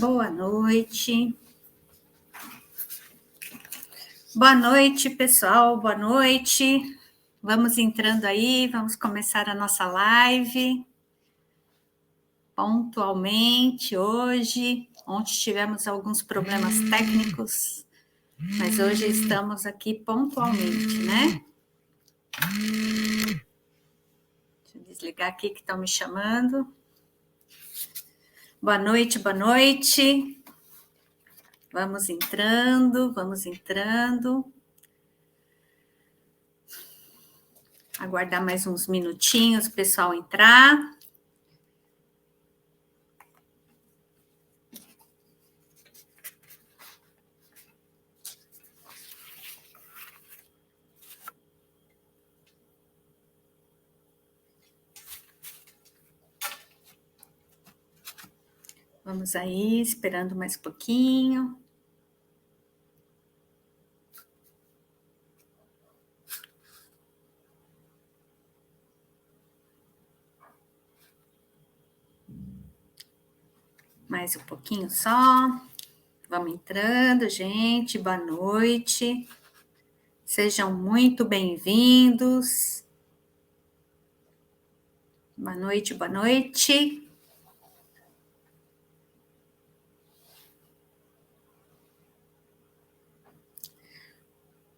Boa noite. Boa noite, pessoal. Boa noite. Vamos entrando aí, vamos começar a nossa live. Pontualmente hoje. Ontem tivemos alguns problemas técnicos, mas hoje estamos aqui pontualmente, né? Deixa eu desligar aqui que estão me chamando. Boa noite, boa noite. Vamos entrando, vamos entrando. Aguardar mais uns minutinhos o pessoal entrar. Vamos aí, esperando mais um pouquinho. Mais um pouquinho só. Vamos entrando, gente. Boa noite. Sejam muito bem-vindos. Boa noite, boa noite.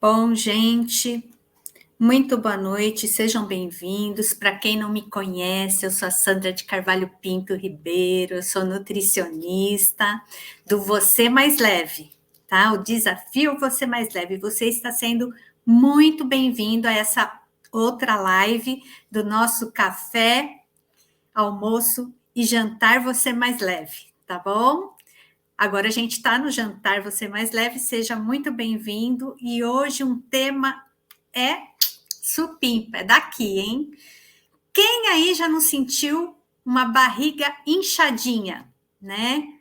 Bom, gente, muito boa noite, sejam bem-vindos. Para quem não me conhece, eu sou a Sandra de Carvalho Pinto Ribeiro, eu sou nutricionista do Você Mais Leve, tá? O desafio Você Mais Leve. Você está sendo muito bem-vindo a essa outra live do nosso café, almoço e jantar Você Mais Leve, tá bom? Agora a gente está no jantar Você Mais Leve, seja muito bem-vindo. E hoje um tema é supimpa, é daqui, hein? Quem aí já não sentiu uma barriga inchadinha, né?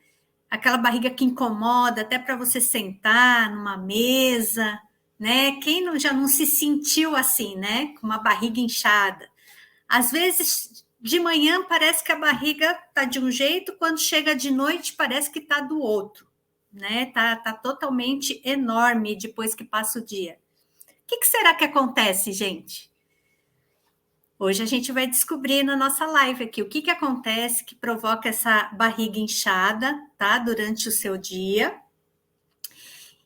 Aquela barriga que incomoda até para você sentar numa mesa, né? Quem já não se sentiu assim, né? Com uma barriga inchada. Às vezes, de manhã parece que a barriga tá de um jeito, quando chega de noite parece que tá do outro, né? Tá totalmente enorme depois que passa o dia. O que será que acontece, gente? Hoje a gente vai descobrir na nossa live aqui o que acontece que provoca essa barriga inchada, tá? Durante o seu dia.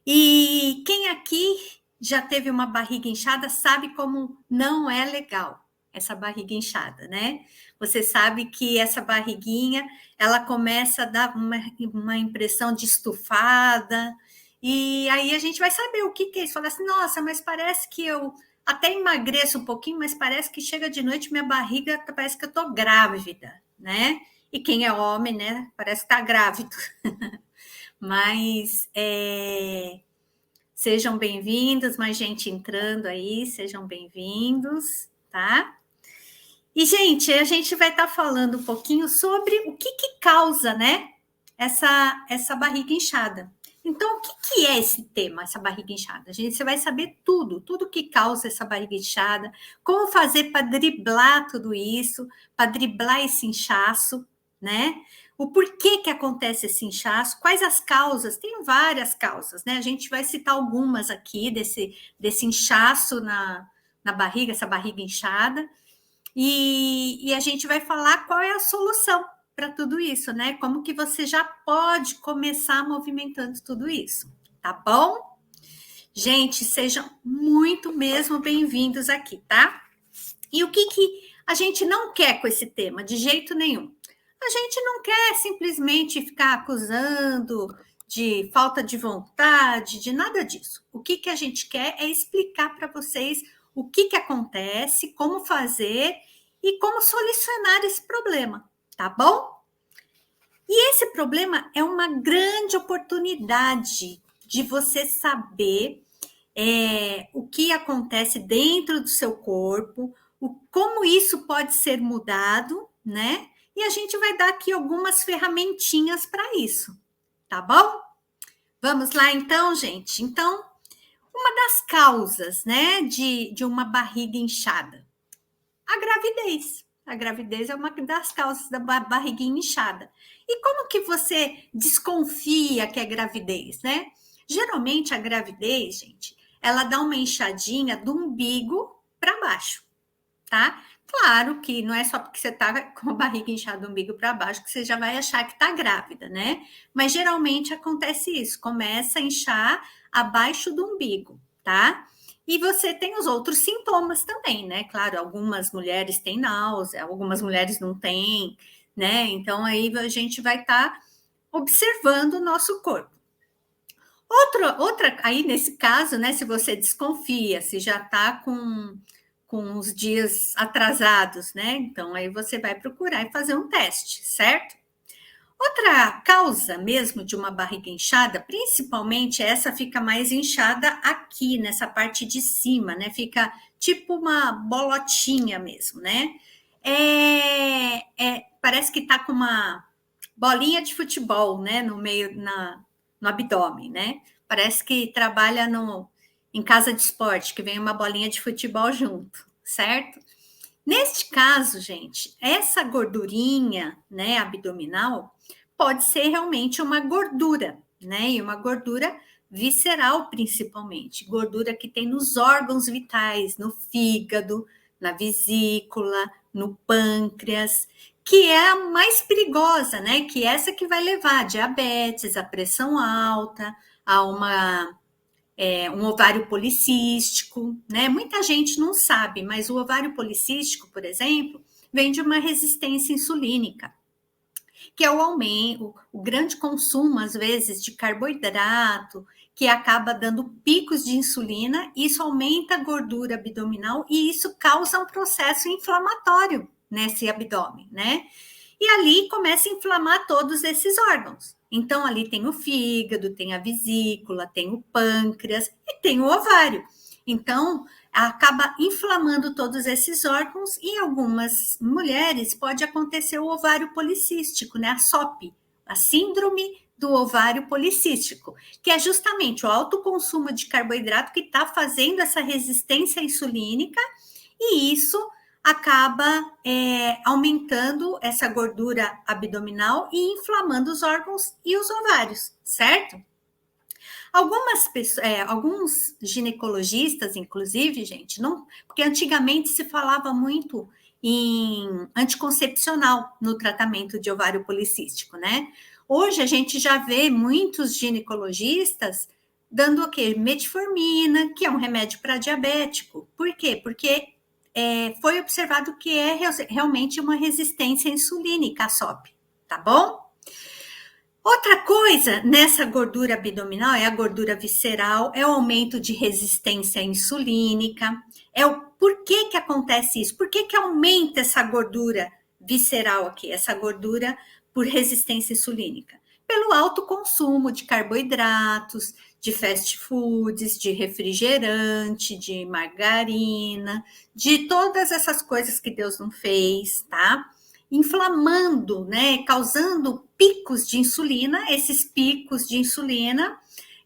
E quem aqui já teve uma barriga inchada sabe como não é legal essa barriga inchada, né? Você sabe que essa barriguinha, ela começa a dar uma impressão de estufada, e aí a gente vai saber o que é isso. Fala assim, nossa, mas parece que eu até emagreço um pouquinho, mas parece que chega de noite, minha barriga parece que eu tô grávida, né? E quem é homem, né? Parece que tá grávido. Mas sejam bem-vindos, mais gente entrando aí, sejam bem-vindos, tá? E, gente, a gente vai estar falando um pouquinho sobre o que causa, né, essa barriga inchada. Então, o que é esse tema, essa barriga inchada? Você vai saber tudo que causa essa barriga inchada, como fazer para driblar tudo isso, para driblar esse inchaço, né? O porquê que acontece esse inchaço, quais as causas? Tem várias causas, né? A gente vai citar algumas aqui desse inchaço na barriga, essa barriga inchada, e a gente vai falar qual é a solução para tudo isso, né? Como que você já pode começar movimentando tudo isso, tá bom? Gente, sejam muito mesmo bem-vindos aqui, tá? E o que a gente não quer com esse tema, de jeito nenhum? A gente não quer simplesmente ficar acusando de falta de vontade, de nada disso. O que a gente quer é explicar para vocês o que acontece, como fazer e como solucionar esse problema, tá bom? E esse problema é uma grande oportunidade de você saber o que acontece dentro do seu corpo, como isso pode ser mudado, né? E a gente vai dar aqui algumas ferramentinhas para isso, tá bom? Vamos lá então, gente? Então, uma das causas, né, de uma barriga inchada, a gravidez. A gravidez é uma das causas da barriguinha inchada. E como que você desconfia que é gravidez, né? Geralmente a gravidez, gente, ela dá uma inchadinha do umbigo para baixo, tá? Claro que não é só porque você tá com a barriga inchada do umbigo para baixo que você já vai achar que tá grávida, né? Mas geralmente acontece isso, começa a inchar abaixo do umbigo, tá? E você tem os outros sintomas também, né? Claro, algumas mulheres têm náusea, algumas mulheres não têm, né? Então aí a gente vai estar observando o nosso corpo. Outra, aí nesse caso, né? Se você desconfia, se já está com os dias atrasados, né? Então aí você vai procurar e fazer um teste, certo? Outra causa mesmo de uma barriga inchada, principalmente essa fica mais inchada aqui, nessa parte de cima, né? Fica tipo uma bolotinha mesmo, né? Parece que tá com uma bolinha de futebol, né? No meio, no abdômen, né? Parece que trabalha em casa de esporte, que vem uma bolinha de futebol junto, certo? Neste caso, gente, essa gordurinha, né, abdominal, pode ser realmente uma gordura, né? E uma gordura visceral, principalmente. Gordura que tem nos órgãos vitais, no fígado, na vesícula, no pâncreas, que é a mais perigosa, né? Que é essa que vai levar a diabetes, a pressão alta, a um ovário policístico, né? Muita gente não sabe, mas o ovário policístico, por exemplo, vem de uma resistência insulínica, que é o aumento, o grande consumo, às vezes, de carboidrato, que acaba dando picos de insulina, isso aumenta a gordura abdominal e isso causa um processo inflamatório nesse abdômen, né? E ali começa a inflamar todos esses órgãos. Então, ali tem o fígado, tem a vesícula, tem o pâncreas e tem o ovário. Então, acaba inflamando todos esses órgãos e em algumas mulheres pode acontecer o ovário policístico, né? A SOP, a síndrome do ovário policístico, que é justamente o alto consumo de carboidrato que está fazendo essa resistência insulínica e isso acaba aumentando essa gordura abdominal e inflamando os órgãos e os ovários, certo? Algumas pessoas, alguns ginecologistas, inclusive, gente, não, porque antigamente se falava muito em anticoncepcional no tratamento de ovário policístico, né? Hoje a gente já vê muitos ginecologistas dando o quê? Metformina, que é um remédio para diabético. Por quê? Porque foi observado que é realmente uma resistência insulínica, a SOP, tá bom? Outra coisa nessa gordura abdominal é a gordura visceral, é o aumento de resistência insulínica, é o por que acontece isso? Por que aumenta essa gordura visceral aqui, essa gordura por resistência insulínica? Pelo alto consumo de carboidratos, de fast foods, de refrigerante, de margarina, de todas essas coisas que Deus não fez, tá? Inflamando, né, causando picos de insulina, esses picos de insulina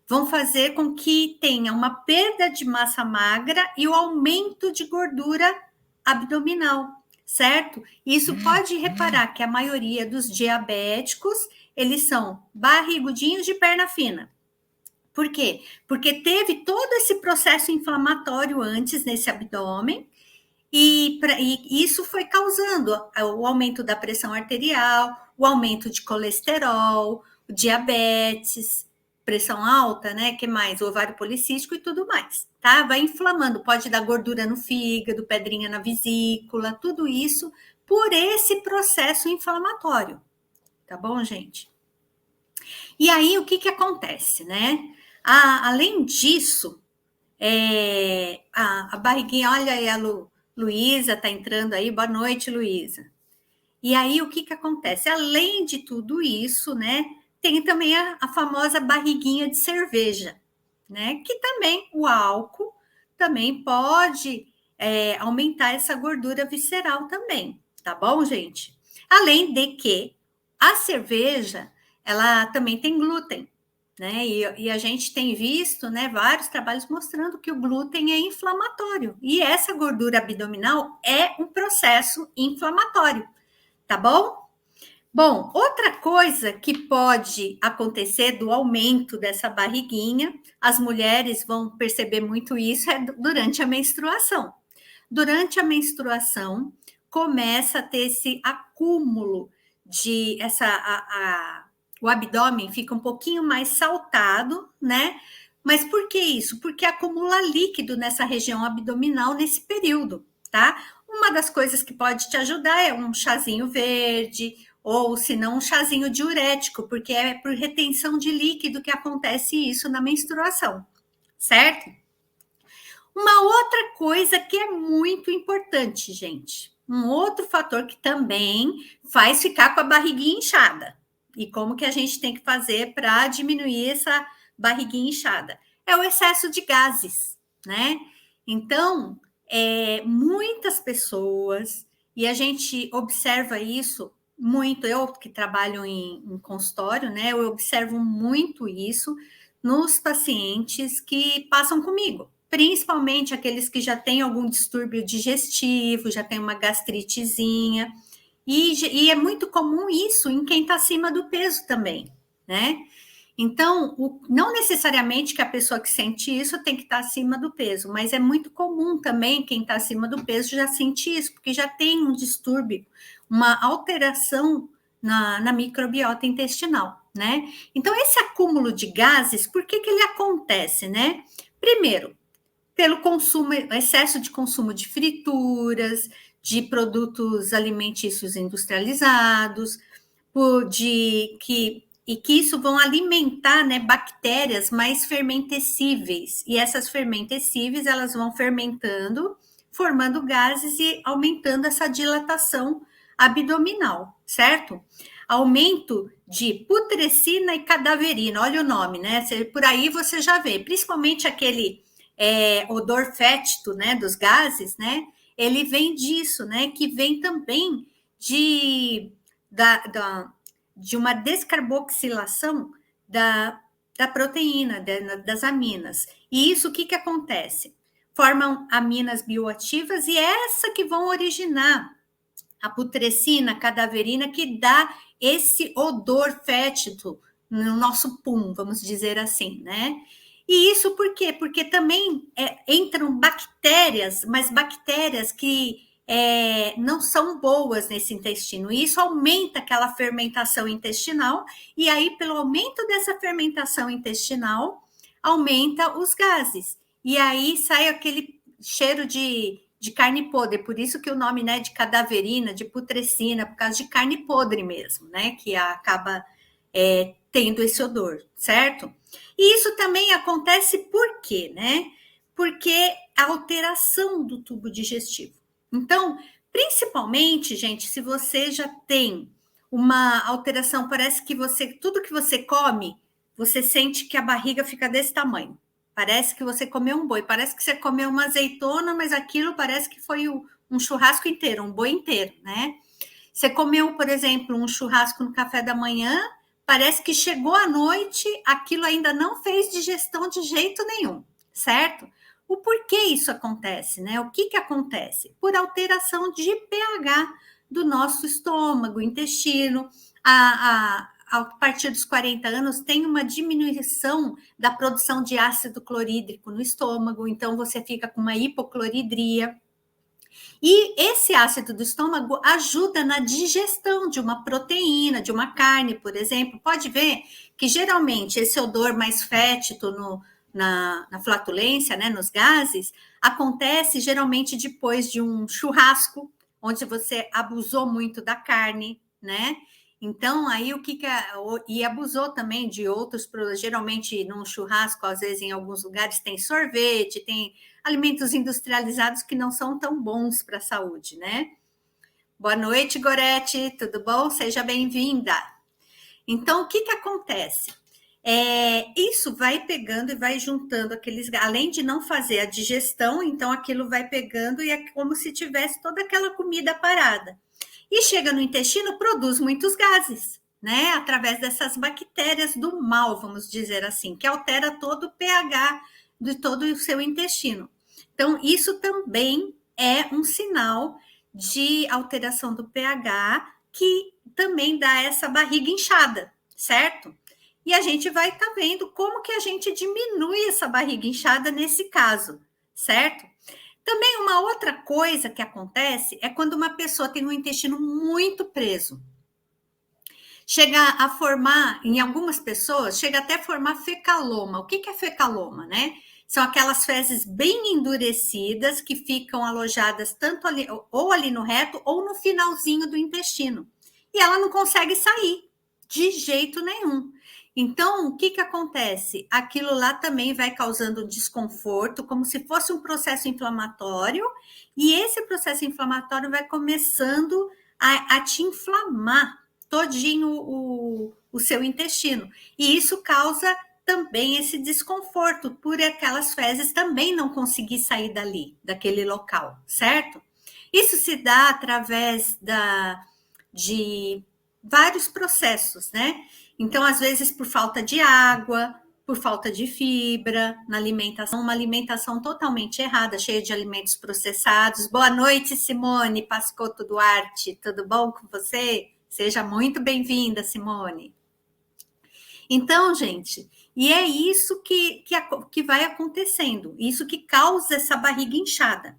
vão fazer com que tenha uma perda de massa magra e o aumento de gordura abdominal, certo? Isso pode reparar que a maioria dos diabéticos, eles são barrigudinhos de perna fina. Por quê? Porque teve todo esse processo inflamatório antes nesse abdômen, e isso foi causando o aumento da pressão arterial, o aumento de colesterol, diabetes, pressão alta, né? Que mais? O ovário policístico e tudo mais, tá? Vai inflamando, pode dar gordura no fígado, pedrinha na vesícula, tudo isso por esse processo inflamatório, tá bom, gente? E aí, o que acontece, né? Além disso, a barriguinha, olha aí a Luísa está entrando aí, boa noite, Luísa. E aí, o que acontece? Além de tudo isso, né, tem também a famosa barriguinha de cerveja, né, que também o álcool também pode aumentar essa gordura visceral também, tá bom, gente? Além de que a cerveja, ela também tem glúten, né? E a gente tem visto, né, vários trabalhos mostrando que o glúten é inflamatório. E essa gordura abdominal é um processo inflamatório, tá bom? Bom, outra coisa que pode acontecer do aumento dessa barriguinha, as mulheres vão perceber muito isso, é durante a menstruação. Durante a menstruação, começa a ter esse acúmulo de o abdômen fica um pouquinho mais saltado, né? Mas por que isso? Porque acumula líquido nessa região abdominal nesse período, tá? Uma das coisas que pode te ajudar é um chazinho verde, ou se não um chazinho diurético, porque é por retenção de líquido que acontece isso na menstruação, certo? Uma outra coisa que é muito importante, gente, um outro fator que também faz ficar com a barriguinha inchada. E como que a gente tem que fazer para diminuir essa barriguinha inchada? É o excesso de gases, né? Então, muitas pessoas, e a gente observa isso muito, eu que trabalho em consultório, né? Eu observo muito isso nos pacientes que passam comigo, principalmente aqueles que já têm algum distúrbio digestivo, já tem uma gastritezinha, e é muito comum isso em quem está acima do peso também, né? Então, não necessariamente que a pessoa que sente isso tem que estar acima do peso, mas é muito comum também quem está acima do peso já sente isso, porque já tem um distúrbio, uma alteração na microbiota intestinal, né? Então, esse acúmulo de gases, por que ele acontece, né? Primeiro, pelo consumo, excesso de consumo de frituras, de produtos alimentícios industrializados, e que isso vão alimentar, né, bactérias mais fermentescíveis. E essas fermentescíveis, elas vão fermentando, formando gases e aumentando essa dilatação abdominal, certo? Aumento de putrescina e cadaverina, olha o nome, né? Por aí você já vê, principalmente aquele odor fétido, né, dos gases, né? Ele vem disso, né? Que vem também de uma descarboxilação da proteína, das aminas. E isso, o que acontece? Formam aminas bioativas e essa que vão originar a putrescina, a cadaverina, que dá esse odor fétido no nosso pum, vamos dizer assim, né? E isso por quê? Porque também entram bactérias, mas bactérias que não são boas nesse intestino. E isso aumenta aquela fermentação intestinal, e aí, pelo aumento dessa fermentação intestinal, aumenta os gases. E aí sai aquele cheiro de carne podre, por isso que o nome, né, de cadaverina, de putrescina, por causa de carne podre mesmo, né, que acaba tendo esse odor, certo? E isso também acontece por quê, né? Porque a alteração do tubo digestivo. Então, principalmente, gente, se você já tem uma alteração, parece que tudo que você come, você sente que a barriga fica desse tamanho. Parece que você comeu um boi, parece que você comeu uma azeitona, mas aquilo parece que foi um churrasco inteiro, um boi inteiro, né? Você comeu, por exemplo, um churrasco no café da manhã, parece que chegou à noite, aquilo ainda não fez digestão de jeito nenhum, certo? O porquê isso acontece, né? O que acontece? Por alteração de pH do nosso estômago, intestino. A partir dos 40 anos, tem uma diminuição da produção de ácido clorídrico no estômago, então você fica com uma hipocloridria. E esse ácido do estômago ajuda na digestão de uma proteína, de uma carne, por exemplo. Pode ver que geralmente esse odor mais fétido na flatulência, né, nos gases, acontece geralmente depois de um churrasco, onde você abusou muito da carne, né? Então, aí e abusou também de outros produtos, geralmente num churrasco, às vezes em alguns lugares tem sorvete, tem alimentos industrializados que não são tão bons para a saúde, né? Boa noite, Gorete, tudo bom? Seja bem-vinda. Então, o que acontece? Isso vai pegando e vai juntando além de não fazer a digestão, então aquilo vai pegando e é como se tivesse toda aquela comida parada. E chega no intestino, produz muitos gases, né? Através dessas bactérias do mal, vamos dizer assim, que altera todo o pH de todo o seu intestino. Então, isso também é um sinal de alteração do pH que também dá essa barriga inchada, certo? E a gente vai estar vendo como que a gente diminui essa barriga inchada nesse caso, certo? Também uma outra coisa que acontece é quando uma pessoa tem um intestino muito preso. Chega a formar, em algumas pessoas, chega até a formar fecaloma. O que é fecaloma, né? São aquelas fezes bem endurecidas que ficam alojadas tanto ali, ou ali no reto, ou no finalzinho do intestino. E ela não consegue sair, de jeito nenhum. Então, o que acontece? Aquilo lá também vai causando desconforto, como se fosse um processo inflamatório, e esse processo inflamatório vai começando a te inflamar todinho o seu intestino. E isso causa também esse desconforto, por aquelas fezes também não conseguir sair dali, daquele local, certo? Isso se dá através de vários processos, né? Então, às vezes, por falta de água, por falta de fibra na alimentação, uma alimentação totalmente errada, cheia de alimentos processados. Boa noite, Simone Pascotto Duarte, tudo bom com você? Seja muito bem-vinda, Simone. Então, gente, e é isso que vai acontecendo, isso que causa essa barriga inchada.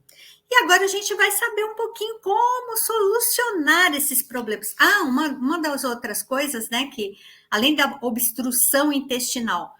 E agora a gente vai saber um pouquinho como solucionar esses problemas. Uma das outras coisas, né, que além da obstrução intestinal,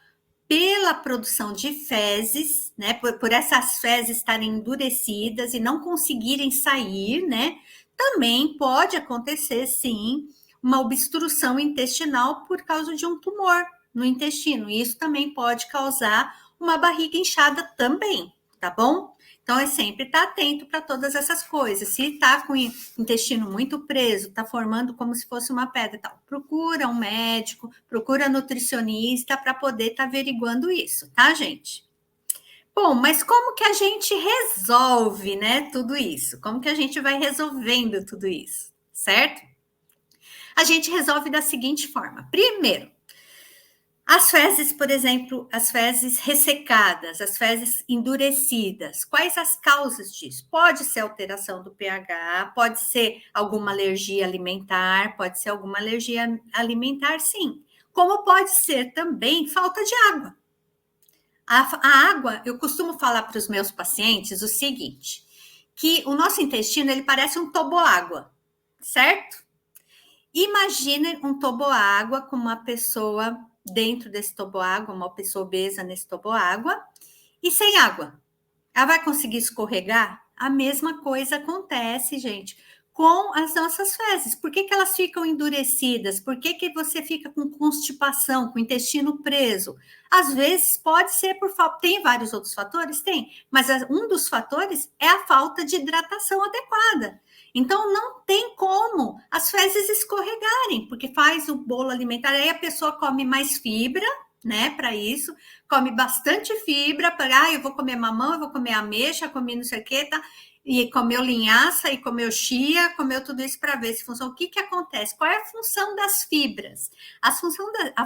pela produção de fezes, né, por essas fezes estarem endurecidas e não conseguirem sair, né, também pode acontecer, sim, uma obstrução intestinal por causa de um tumor no intestino. E isso também pode causar uma barriga inchada também, tá bom? Então, é sempre estar atento para todas essas coisas. Se está com o intestino muito preso, está formando como se fosse uma pedra e tal, procura um médico, procura nutricionista para poder estar averiguando isso, tá, gente? Bom, mas como que a gente resolve, né, tudo isso? Como que a gente vai resolvendo tudo isso, certo? A gente resolve da seguinte forma. Primeiro, as fezes, por exemplo, as fezes ressecadas, as fezes endurecidas, quais as causas disso? Pode ser alteração do pH, pode ser alguma alergia alimentar, sim. Como pode ser também falta de água. A água, eu costumo falar para os meus pacientes o seguinte, que o nosso intestino, ele parece um toboágua, certo? Imagine um toboágua com uma pessoa dentro desse toboágua, uma pessoa obesa nesse toboágua, e sem água. Ela vai conseguir escorregar? A mesma coisa acontece, gente, com as nossas fezes. Por que elas ficam endurecidas? Por que você fica com constipação, com o intestino preso? Às vezes pode ser por falta. Tem vários outros fatores? Tem, mas um dos fatores é a falta de hidratação adequada. Então, não tem como as fezes escorregarem, porque faz o bolo alimentar, aí a pessoa come mais fibra, né, para isso, come bastante fibra, para, eu vou comer mamão, eu vou comer ameixa, comer não sei o que, tá? E comeu linhaça, e comeu chia, comeu tudo isso para ver se funciona. O que acontece? Qual é a função das fibras? A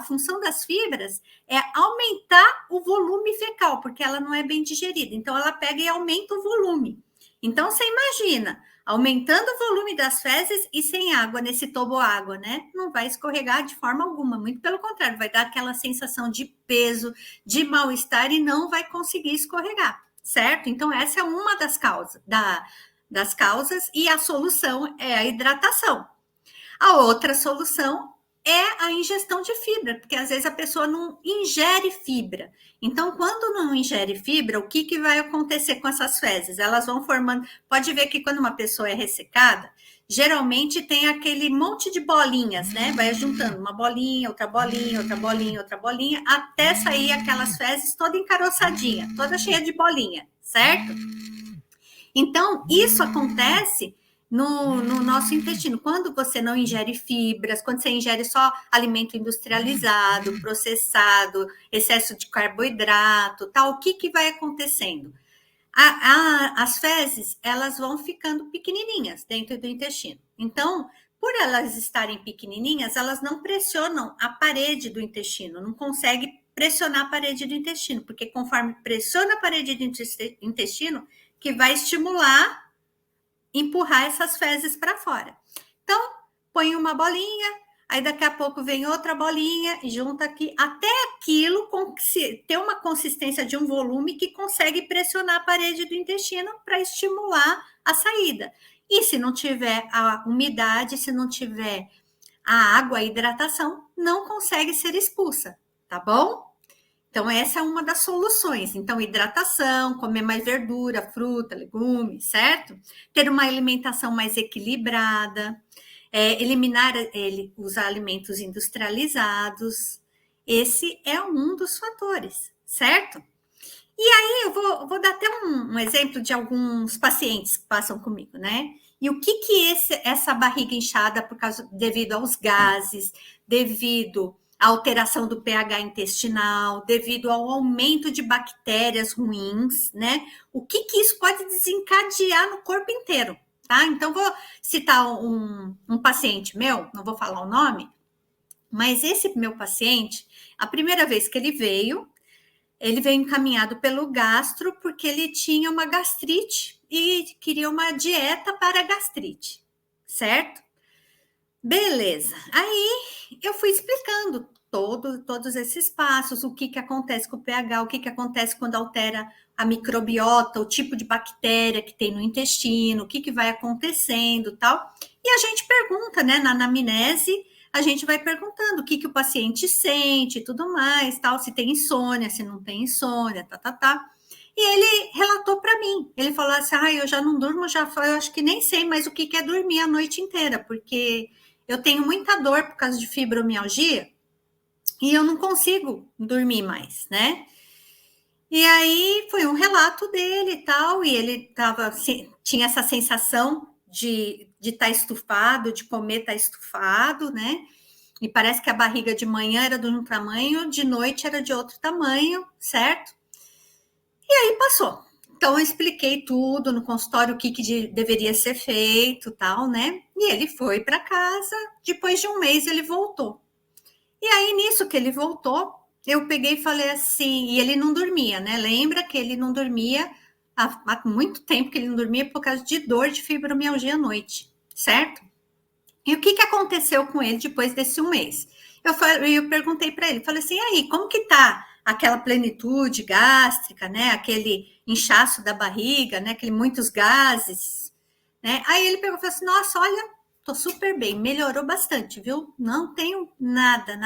função das fibras é aumentar o volume fecal, porque ela não é bem digerida. Então, ela pega e aumenta o volume. Então, você imagina, aumentando o volume das fezes e sem água nesse toboágua, né? Não vai escorregar de forma alguma, muito pelo contrário, vai dar aquela sensação de peso, de mal-estar e não vai conseguir escorregar, certo? Então, essa é uma das causas, das causas, e a solução é a hidratação. A outra solução é a ingestão de fibra, porque às vezes a pessoa não ingere fibra. Então, quando não ingere fibra, o que vai acontecer com essas fezes? Elas vão formando. Pode ver que quando uma pessoa é ressecada, geralmente tem aquele monte de bolinhas, né? Vai juntando uma bolinha, outra bolinha, outra bolinha, outra bolinha, até sair aquelas fezes toda encaroçadinha, toda cheia de bolinha, certo? Então, isso acontece no nosso intestino. Quando você não ingere fibras, quando você ingere só alimento industrializado, processado, excesso de carboidrato, tal, o que vai acontecendo? As fezes, elas vão ficando pequenininhas dentro do intestino. Então, por elas estarem pequenininhas, elas não pressionam a parede do intestino, não consegue pressionar a parede do intestino, porque conforme pressiona a parede do intestino, que vai estimular, empurrar essas fezes para fora. Então, põe uma bolinha, aí daqui a pouco vem outra bolinha e junta aqui, até aquilo ter uma consistência de um volume que consegue pressionar a parede do intestino para estimular a saída. E se não tiver a umidade, se não tiver a água, a hidratação, não consegue ser expulsa, tá bom? Então, essa é uma das soluções. Então, hidratação, comer mais verdura, fruta, legumes, certo? Ter uma alimentação mais equilibrada, eliminar os alimentos industrializados. Esse é um dos fatores, certo? E aí, eu vou dar até um exemplo de alguns pacientes que passam comigo, né? E o que essa barriga inchada, devido aos gases, devido à alteração do pH intestinal, devido ao aumento de bactérias ruins, né? O que isso pode desencadear no corpo inteiro, tá? Então, vou citar um paciente meu, não vou falar o nome, mas esse meu paciente, a primeira vez que ele veio encaminhado pelo gastro porque ele tinha uma gastrite e queria uma dieta para gastrite, certo? Beleza. Aí eu fui explicando todos esses passos, o que acontece com o pH, o que acontece quando altera a microbiota, o tipo de bactéria que tem no intestino, o que vai acontecendo, tal. E a gente pergunta, né, na anamnese, a gente vai perguntando o que o paciente sente e tudo mais, tal, se tem insônia, se não tem insônia, tá. E ele relatou para mim, ele falou assim, eu já não durmo, eu acho que nem sei mais o que é dormir a noite inteira, porque eu tenho muita dor por causa de fibromialgia e eu não consigo dormir mais, né? E aí foi um relato dele e tal, e ele tinha essa sensação de estar estufado, de comer estar estufado, né? E parece que a barriga de manhã era de um tamanho, de noite era de outro tamanho, certo? E aí passou. Então, eu expliquei tudo no consultório, o que deveria ser feito, tal, né? E ele foi para casa, depois de um mês ele voltou. E aí, nisso que ele voltou, eu peguei e falei assim, e ele não dormia, né? Lembra que ele não dormia, há muito tempo que ele não dormia por causa de dor de fibromialgia à noite, certo? E o que aconteceu com ele depois desse um mês? Eu perguntei para ele, falei assim, aí, como que tá aquela plenitude gástrica, né? Aquele inchaço da barriga, né? Aquele muitos gases, né? Aí ele pegou e falou assim, nossa, olha, tô super bem, melhorou bastante, viu? Não tenho nada.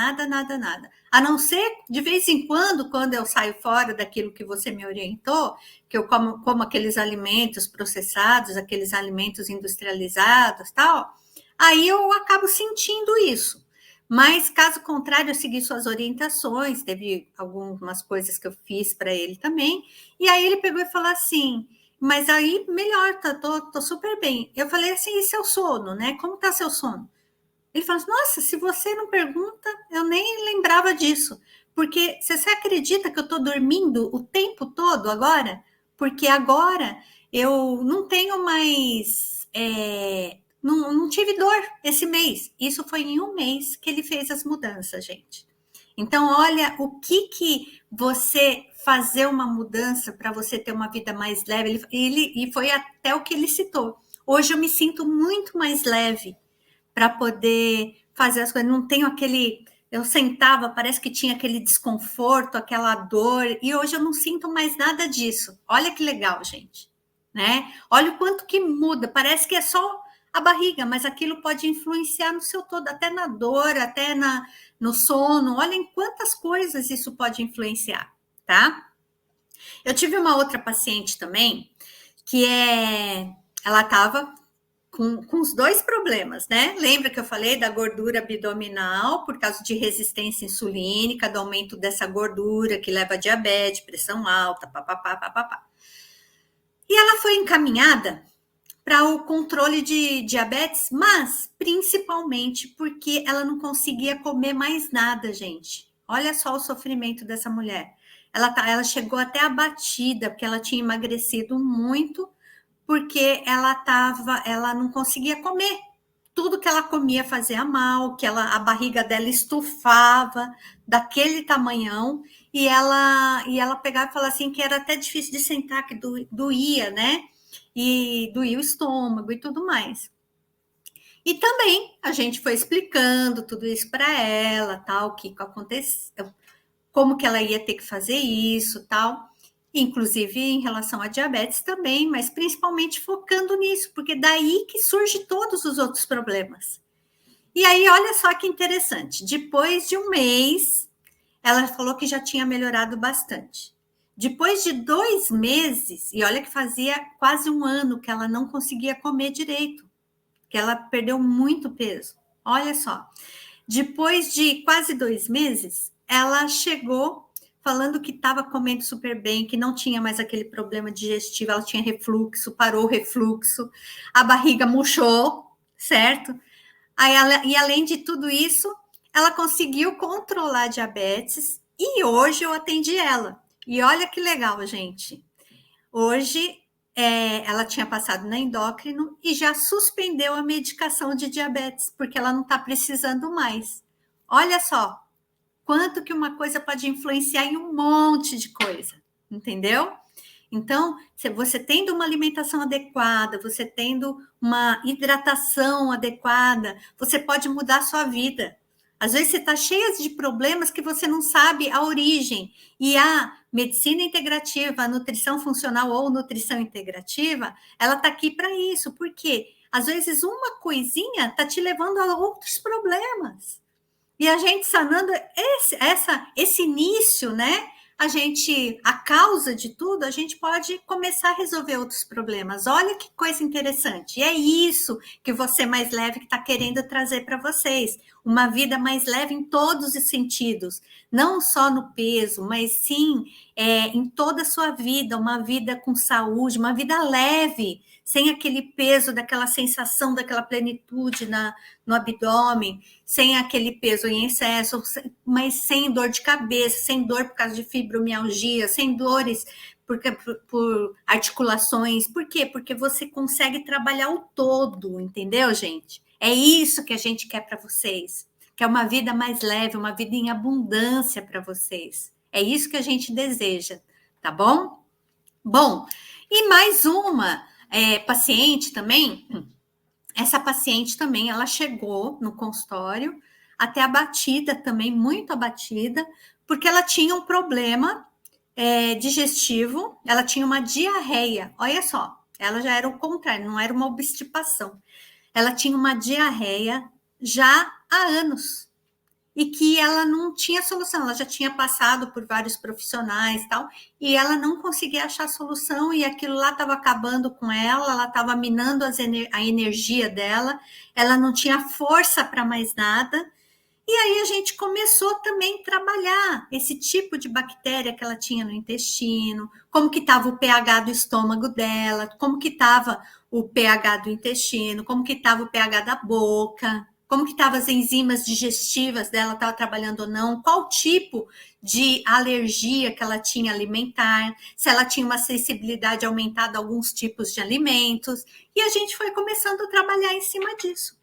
A não ser, de vez em quando eu saio fora daquilo que você me orientou, que eu como aqueles alimentos processados, aqueles alimentos industrializados, tal, aí eu acabo sentindo isso. Mas, caso contrário, eu segui suas orientações, teve algumas coisas que eu fiz para ele também, e aí ele pegou e falou assim, mas aí melhor, tô super bem. Eu falei assim, e seu sono, né? Como tá seu sono? Ele falou assim, nossa, se você não pergunta, eu nem lembrava disso. Porque você acredita que eu tô dormindo o tempo todo agora? Porque agora eu não tenho mais... não tive dor esse mês. Isso foi em um mês que ele fez as mudanças, gente. Então, olha o que você fazer uma mudança para você ter uma vida mais leve. E foi até o que ele citou. Hoje eu me sinto muito mais leve para poder fazer as coisas. Não tenho aquele... Eu sentava, parece que tinha aquele desconforto, aquela dor, e hoje eu não sinto mais nada disso. Olha que legal, gente. Né? Olha o quanto que muda. Parece que é só a barriga, mas aquilo pode influenciar no seu todo, até na dor, até no sono. Olha em quantas coisas isso pode influenciar, tá? Eu tive uma outra paciente também, que ela estava com os dois problemas, né? Lembra que eu falei da gordura abdominal por causa de resistência insulínica, do aumento dessa gordura que leva a diabetes, pressão alta, papapá. E ela foi encaminhada para o controle de diabetes, mas principalmente porque ela não conseguia comer mais nada, gente. Olha só o sofrimento dessa mulher. Ela chegou até abatida, porque ela tinha emagrecido muito, porque ela não conseguia comer. tudo que ela comia fazia mal, que a barriga dela estufava daquele tamanhão, e ela pegava e falava assim que era até difícil de sentar, que doía, né? E doía o estômago e tudo mais. E também a gente foi explicando tudo isso para ela, tal, o que aconteceu, como que ela ia ter que fazer isso, tal. Inclusive em relação à diabetes também, mas principalmente focando nisso, porque daí que surge todos os outros problemas. E aí, olha só que interessante, depois de um mês, ela falou que já tinha melhorado bastante. Depois de 2 meses, e olha que fazia quase um ano que ela não conseguia comer direito, que ela perdeu muito peso. Olha só, depois de quase 2 meses, ela chegou falando que estava comendo super bem, que não tinha mais aquele problema digestivo, ela tinha refluxo, parou o refluxo, a barriga murchou, certo? E além de tudo isso, ela conseguiu controlar a diabetes e hoje eu atendi ela. E olha que legal, gente. Hoje ela tinha passado na endócrino e já suspendeu a medicação de diabetes, porque ela não está precisando mais. Olha só, quanto que uma coisa pode influenciar em um monte de coisa, entendeu? Então, se você tendo uma alimentação adequada, você tendo uma hidratação adequada, você pode mudar a sua vida. Às vezes você está cheia de problemas que você não sabe a origem. E a medicina integrativa, a nutrição funcional ou nutrição integrativa, ela está aqui para isso. Por quê? Às vezes uma coisinha está te levando a outros problemas. E a gente sanando esse início, né? A causa de tudo, a gente pode começar a resolver outros problemas. Olha que coisa interessante. E é isso que você mais leve que está querendo trazer para vocês. Uma vida mais leve em todos os sentidos. Não só no peso, mas sim em toda a sua vida. Uma vida com saúde, uma vida leve, sem aquele peso, daquela sensação, daquela plenitude no abdômen, sem aquele peso em excesso, mas sem dor de cabeça, sem dor por causa de fibromialgia, sem dores por articulações. Por quê? Porque você consegue trabalhar o todo, entendeu, gente? É isso que a gente quer para vocês, que é uma vida mais leve, uma vida em abundância para vocês. É isso que a gente deseja, tá bom? Bom, e mais uma paciente também. Essa paciente também, ela chegou no consultório até abatida também, muito abatida, porque ela tinha um problema digestivo, ela tinha uma diarreia. Olha só, ela já era o contrário, não era uma obstipação. Ela tinha uma diarreia já há anos e que ela não tinha solução. Ela já tinha passado por vários profissionais e tal, e ela não conseguia achar solução, e aquilo lá estava acabando com ela estava minando a energia dela, ela não tinha força para mais nada. E aí a gente começou também a trabalhar esse tipo de bactéria que ela tinha no intestino, como que estava o pH do estômago dela, como que estava o pH do intestino, como que estava o pH da boca, como que estavam as enzimas digestivas dela, estava trabalhando ou não, qual tipo de alergia que ela tinha alimentar, se ela tinha uma sensibilidade aumentada a alguns tipos de alimentos, e a gente foi começando a trabalhar em cima disso.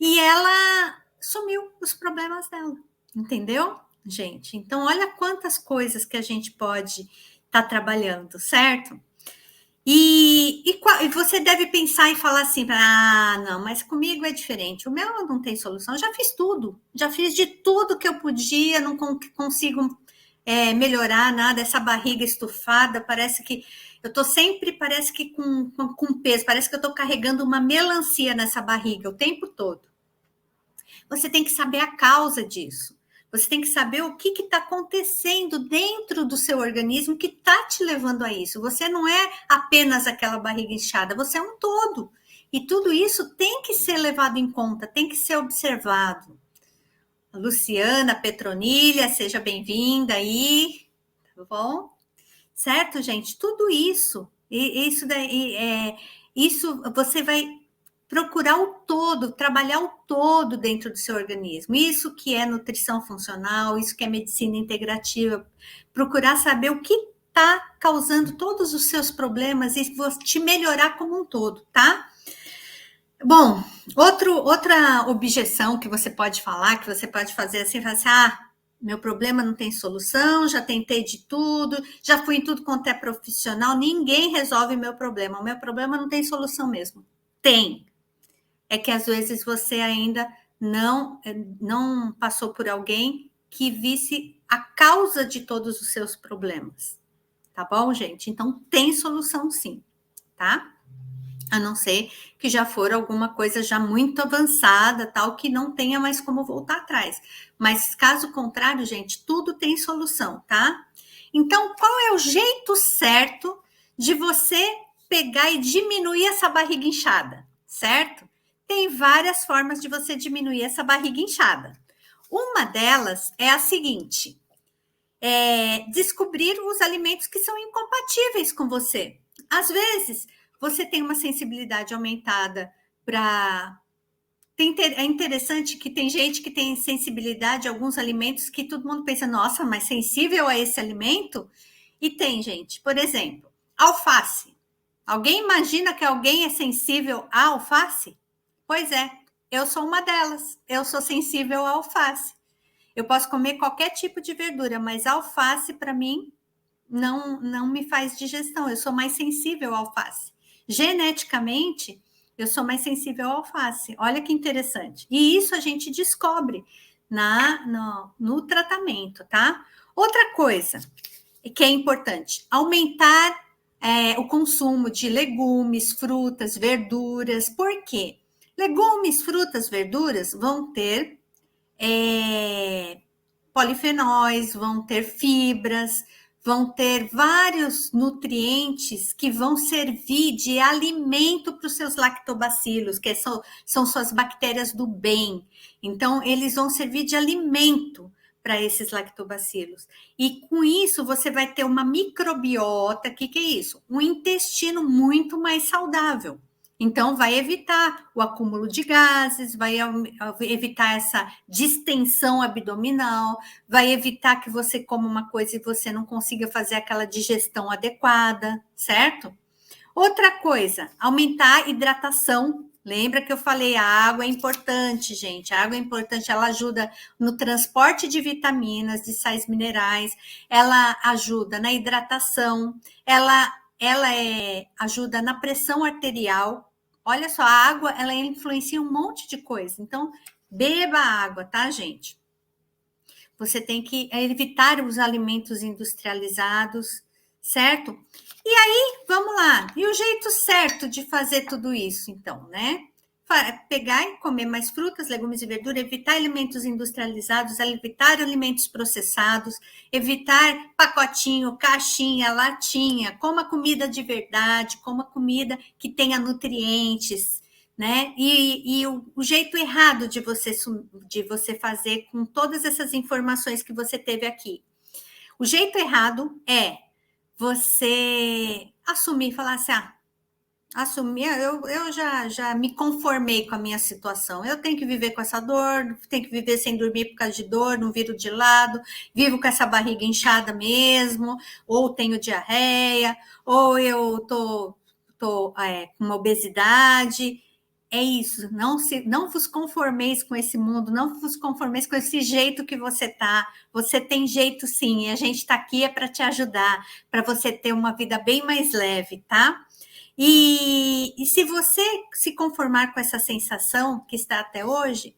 E ela sumiu os problemas dela, entendeu, gente? Então, olha quantas coisas que a gente pode estar trabalhando, certo? E você deve pensar e falar assim, não, mas comigo é diferente, o meu não tem solução, eu já fiz tudo, já fiz de tudo que eu podia, não consigo melhorar nada, essa barriga estufada, parece que eu tô sempre, parece que com peso, parece que eu tô carregando uma melancia nessa barriga o tempo todo. Você tem que saber a causa disso. Você tem que saber o que está acontecendo dentro do seu organismo que está te levando a isso. Você não é apenas aquela barriga inchada, você é um todo. E tudo isso tem que ser levado em conta, tem que ser observado. Luciana Petronilha, seja bem-vinda aí, tá bom? Certo, gente? Tudo isso, isso você vai procurar o todo, trabalhar o todo dentro do seu organismo. Isso que é nutrição funcional, isso que é medicina integrativa. Procurar saber o que está causando todos os seus problemas e te melhorar como um todo, tá? Bom, outra objeção que você pode falar, que você pode fazer assim, falar assim, meu problema não tem solução, já tentei de tudo, já fui em tudo quanto é profissional, ninguém resolve o meu problema não tem solução mesmo. Tem. É que às vezes você ainda não passou por alguém que visse a causa de todos os seus problemas. Tá bom, gente? Então tem solução sim, tá? A não ser que já for alguma coisa já muito avançada, tal, que não tenha mais como voltar atrás. Mas caso contrário, gente, tudo tem solução, tá? Então, qual é o jeito certo de você pegar e diminuir essa barriga inchada, certo? Tem várias formas de você diminuir essa barriga inchada. Uma delas é a seguinte: descobrir os alimentos que são incompatíveis com você. Às vezes, você tem uma sensibilidade aumentada para. É interessante que tem gente que tem sensibilidade a alguns alimentos que todo mundo pensa, nossa, mas sensível a esse alimento? E tem, gente, por exemplo, alface. Alguém imagina que alguém é sensível à alface? Pois é, eu sou uma delas. Eu sou sensível à alface. Eu posso comer qualquer tipo de verdura, mas alface, para mim, não me faz digestão. Eu sou mais sensível à alface. Geneticamente, eu sou mais sensível à alface. Olha que interessante. E isso a gente descobre no tratamento, tá? Outra coisa que é importante, aumentar o consumo de legumes, frutas, verduras. Por quê? Legumes, frutas, verduras vão ter polifenóis, vão ter fibras, vão ter vários nutrientes que vão servir de alimento para os seus lactobacilos, que são suas bactérias do bem. Então, eles vão servir de alimento para esses lactobacilos. E com isso, você vai ter uma microbiota, que é isso? Um intestino muito mais saudável. Então, vai evitar o acúmulo de gases, vai evitar essa distensão abdominal, vai evitar que você coma uma coisa e você não consiga fazer aquela digestão adequada, certo? Outra coisa, aumentar a hidratação. Lembra que eu falei, a água é importante, gente. A água é importante, ela ajuda no transporte de vitaminas, de sais minerais, ela ajuda na hidratação, ela ajuda na pressão arterial. Olha só, a água, ela influencia um monte de coisa. Então, beba água, tá, gente? Você tem que evitar os alimentos industrializados, certo? E aí, vamos lá. E o jeito certo de fazer tudo isso, então, né? Pegar e comer mais frutas, legumes e verduras, evitar alimentos industrializados, evitar alimentos processados, evitar pacotinho, caixinha, latinha, coma comida de verdade, coma comida que tenha nutrientes, né? E o jeito errado de você fazer com todas essas informações que você teve aqui. O jeito errado é você assumir, falar assim, assumir, eu já me conformei com a minha situação. Eu tenho que viver com essa dor, tenho que viver sem dormir por causa de dor, não viro de lado, vivo com essa barriga inchada mesmo, ou tenho diarreia, ou eu tô com uma obesidade. É isso, não vos conformeis com esse mundo, não vos conformeis com esse jeito que você tá. Você tem jeito sim, e a gente está aqui é para te ajudar, para você ter uma vida bem mais leve, tá? E se você se conformar com essa sensação que está até hoje,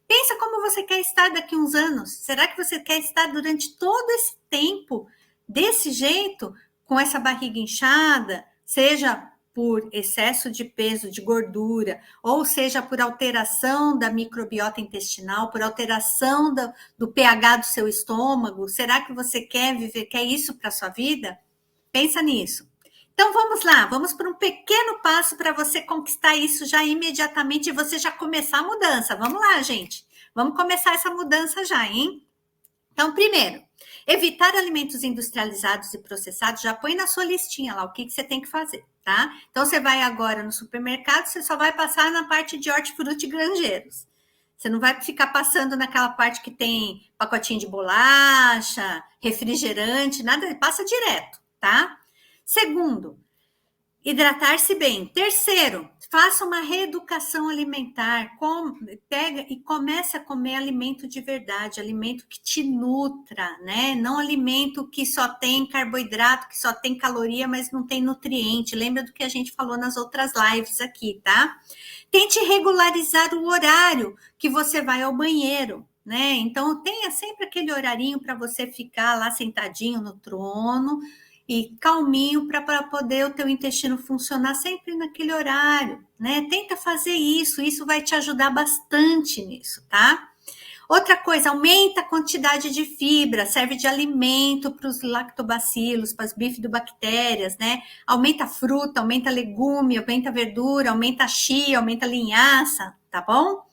pensa como você quer estar daqui a uns anos. Será que você quer estar durante todo esse tempo desse jeito, com essa barriga inchada, seja por excesso de peso, de gordura, ou seja por alteração da microbiota intestinal, por alteração do pH do seu estômago? Será que você quer isso para a sua vida? Pensa nisso. Então vamos lá, vamos para um pequeno passo para você conquistar isso já imediatamente e você já começar a mudança. Vamos lá, gente. Vamos começar essa mudança já, hein? Então, primeiro, evitar alimentos industrializados e processados, já põe na sua listinha lá o que você tem que fazer, tá? Então, você vai agora no supermercado, você só vai passar na parte de hortifruti e granjeiros. Você não vai ficar passando naquela parte que tem pacotinho de bolacha, refrigerante, nada, passa direto, tá? Segundo, hidratar-se bem. Terceiro, Faça uma reeducação alimentar, pega e comece a comer alimento de verdade, alimento que te nutra, né? Não alimento que só tem carboidrato, que só tem caloria, mas não tem nutriente. Lembra do que a gente falou nas outras lives aqui, tá? Tente regularizar o horário que você vai ao banheiro, né? Então, tenha sempre aquele horarinho para você ficar lá sentadinho no trono, e calminho para poder o teu intestino funcionar sempre naquele horário, né? Tenta fazer isso vai te ajudar bastante nisso, tá? Outra coisa, aumenta a quantidade de fibra, serve de alimento para os lactobacilos, para as bifidobactérias, né? Aumenta a fruta, aumenta legume, aumenta a verdura, aumenta a chia, aumenta a linhaça, tá bom?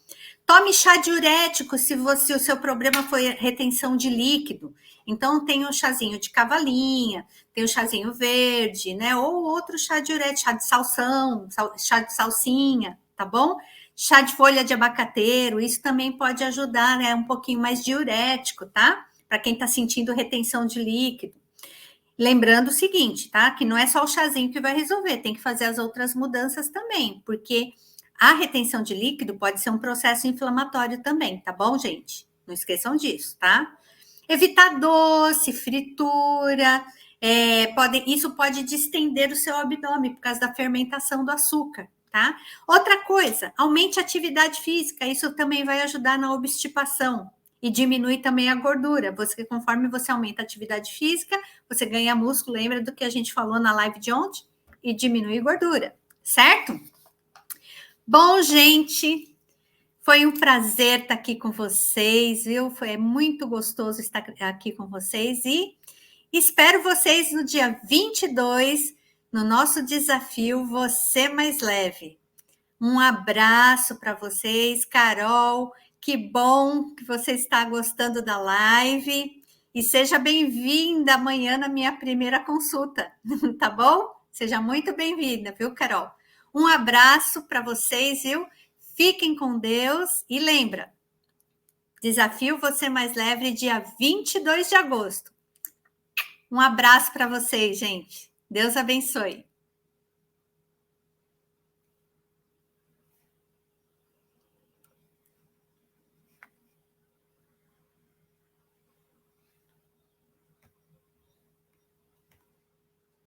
Tome chá diurético se o seu problema foi retenção de líquido. Então, tem um chazinho de cavalinha, tem o chazinho verde, né? Ou outro chá diurético, chá de salsão, chá de salsinha, tá bom? Chá de folha de abacateiro, isso também pode ajudar, né? Um pouquinho mais diurético, tá? Para quem tá sentindo retenção de líquido. Lembrando o seguinte, tá? Que não é só o chazinho que vai resolver, tem que fazer as outras mudanças também, porque a retenção de líquido pode ser um processo inflamatório também, tá bom, gente? Não esqueçam disso, tá? Evitar doce, fritura, isso pode distender o seu abdômen por causa da fermentação do açúcar, tá? Outra coisa, aumente a atividade física, isso também vai ajudar na obstipação e diminui também a gordura. Conforme você aumenta a atividade física, você ganha músculo, lembra do que a gente falou na live de ontem? E diminui gordura, certo? Bom, gente, foi um prazer estar aqui com vocês, viu? Foi muito gostoso estar aqui com vocês e espero vocês no dia 22, no nosso desafio Você Mais Leve. Um abraço para vocês, Carol, que bom que você está gostando da live e seja bem-vinda amanhã na minha primeira consulta, tá bom? Seja muito bem-vinda, viu, Carol? Um abraço para vocês, viu? Fiquem com Deus e lembra, desafio Você Mais Leve, dia 22 de agosto. Um abraço para vocês, gente. Deus abençoe.